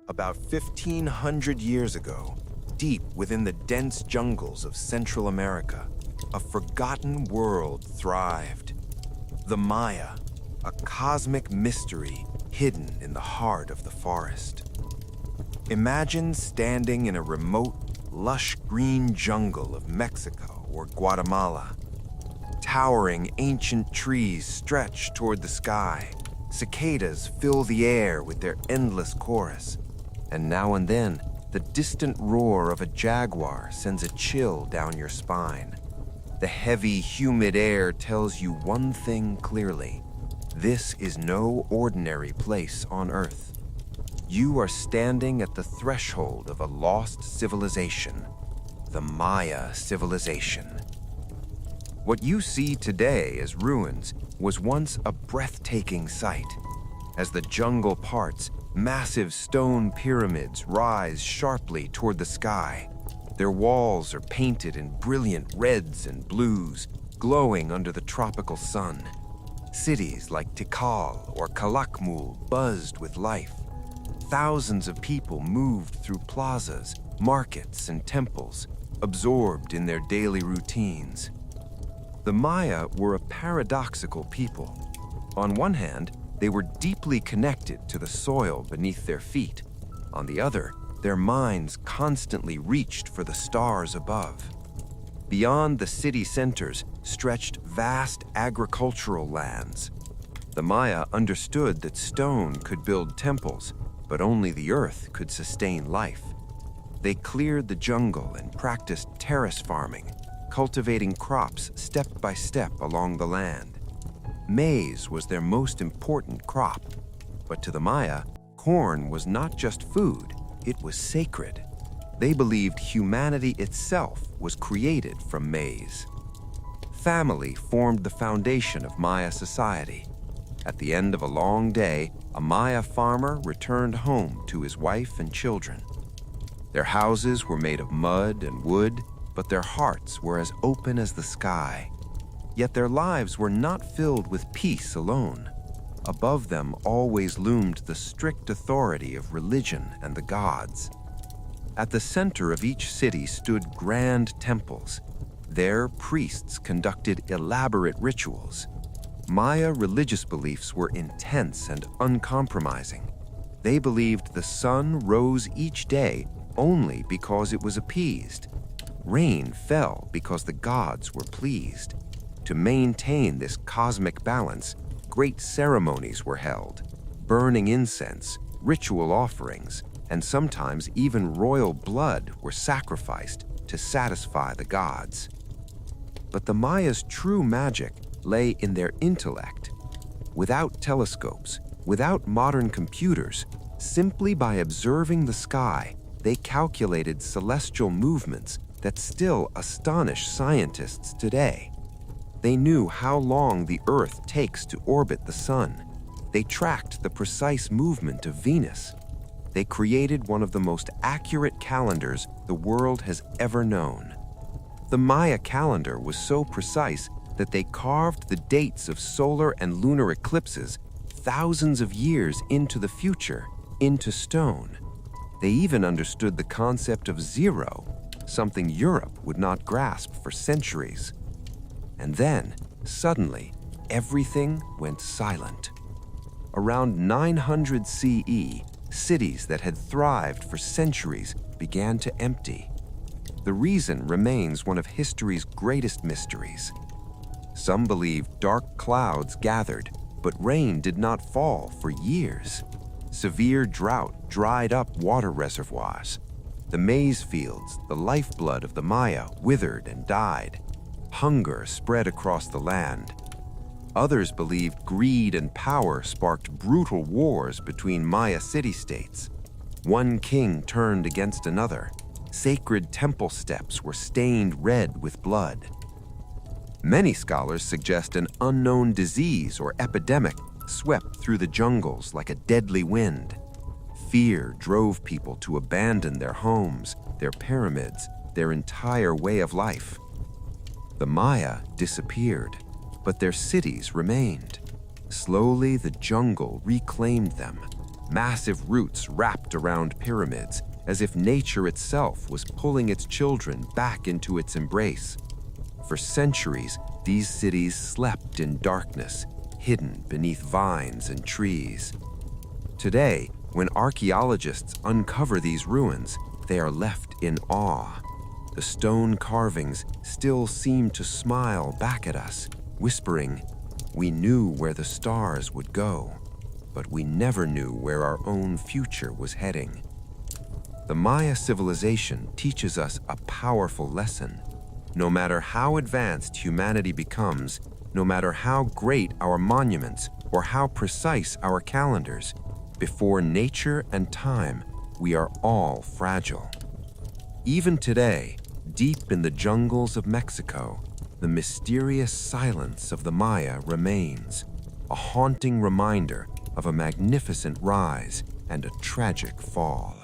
About 1,500 years ago, deep within the dense jungles of Central America, a forgotten world thrived. The Maya, a cosmic mystery hidden in the heart of the forest. Imagine standing in a remote, lush green jungle of Mexico or Guatemala. Towering ancient trees stretch toward the sky. Cicadas fill the air with their endless chorus. And now and then, the distant roar of a jaguar sends a chill down your spine. The heavy, humid air tells you one thing clearly. This is no ordinary place on Earth. You are standing at the threshold of a lost civilization, the Maya civilization. What you see today as ruins was once a breathtaking sight. As the jungle parts, massive stone pyramids rise sharply toward the sky. Their walls are painted in brilliant reds and blues, glowing under the tropical sun. Cities like Tikal or Calakmul buzzed with life. Thousands of people moved through plazas, markets, and temples, absorbed in their daily routines. The Maya were a paradoxical people. On one hand, they were deeply connected to the soil beneath their feet. On the other, their minds constantly reached for the stars above. Beyond the city centers stretched vast agricultural lands. The Maya understood that stone could build temples, but only the earth could sustain life. They cleared the jungle and practiced terrace farming, cultivating crops step by step along the land. Maize was their most important crop, but to the Maya, corn was not just food, it was sacred. They believed humanity itself was created from maize. Family formed the foundation of Maya society. At the end of a long day, a Maya farmer returned home to his wife and children. Their houses were made of mud and wood, but their hearts were as open as the sky. Yet their lives were not filled with peace alone. Above them always loomed the strict authority of religion and the gods. At the center of each city stood grand temples. There, priests conducted elaborate rituals. Maya religious beliefs were intense and uncompromising. They believed the sun rose each day only because it was appeased. Rain fell because the gods were pleased. To maintain this cosmic balance, great ceremonies were held, burning incense, ritual offerings, and sometimes even royal blood were sacrificed to satisfy the gods. But the Maya's true magic lay in their intellect. Without telescopes, without modern computers, simply by observing the sky, they calculated celestial movements that still astonish scientists today. They knew how long the Earth takes to orbit the sun. They tracked the precise movement of Venus. They created one of the most accurate calendars the world has ever known. The Maya calendar was so precise that they carved the dates of solar and lunar eclipses thousands of years into the future into stone. They even understood the concept of zero, something Europe would not grasp for centuries. And then, suddenly, everything went silent. Around 900 CE, cities that had thrived for centuries began to empty. The reason remains one of history's greatest mysteries. Some believe dark clouds gathered, but rain did not fall for years. Severe drought dried up water reservoirs. The maize fields, the lifeblood of the Maya, withered and died. Hunger spread across the land. Others believed greed and power sparked brutal wars between Maya city-states. One king turned against another. Sacred temple steps were stained red with blood. Many scholars suggest an unknown disease or epidemic swept through the jungles like a deadly wind. Fear drove people to abandon their homes, their pyramids, their entire way of life. The Maya disappeared, but their cities remained. Slowly, the jungle reclaimed them. massive roots wrapped around pyramids, as if nature itself was pulling its children back into its embrace. For centuries, these cities slept in darkness, hidden beneath vines and trees. Today, when archaeologists uncover these ruins, they are left in awe. The stone carvings still seem to smile back at us, whispering, "We knew where the stars would go, but we never knew where our own future was heading." The Maya civilization teaches us a powerful lesson. No matter how advanced humanity becomes, no matter how great our monuments or how precise our calendars, before nature and time, we are all fragile. Even today, deep in the jungles of Mexico, the mysterious silence of the Maya remains, a haunting reminder of a magnificent rise and a tragic fall.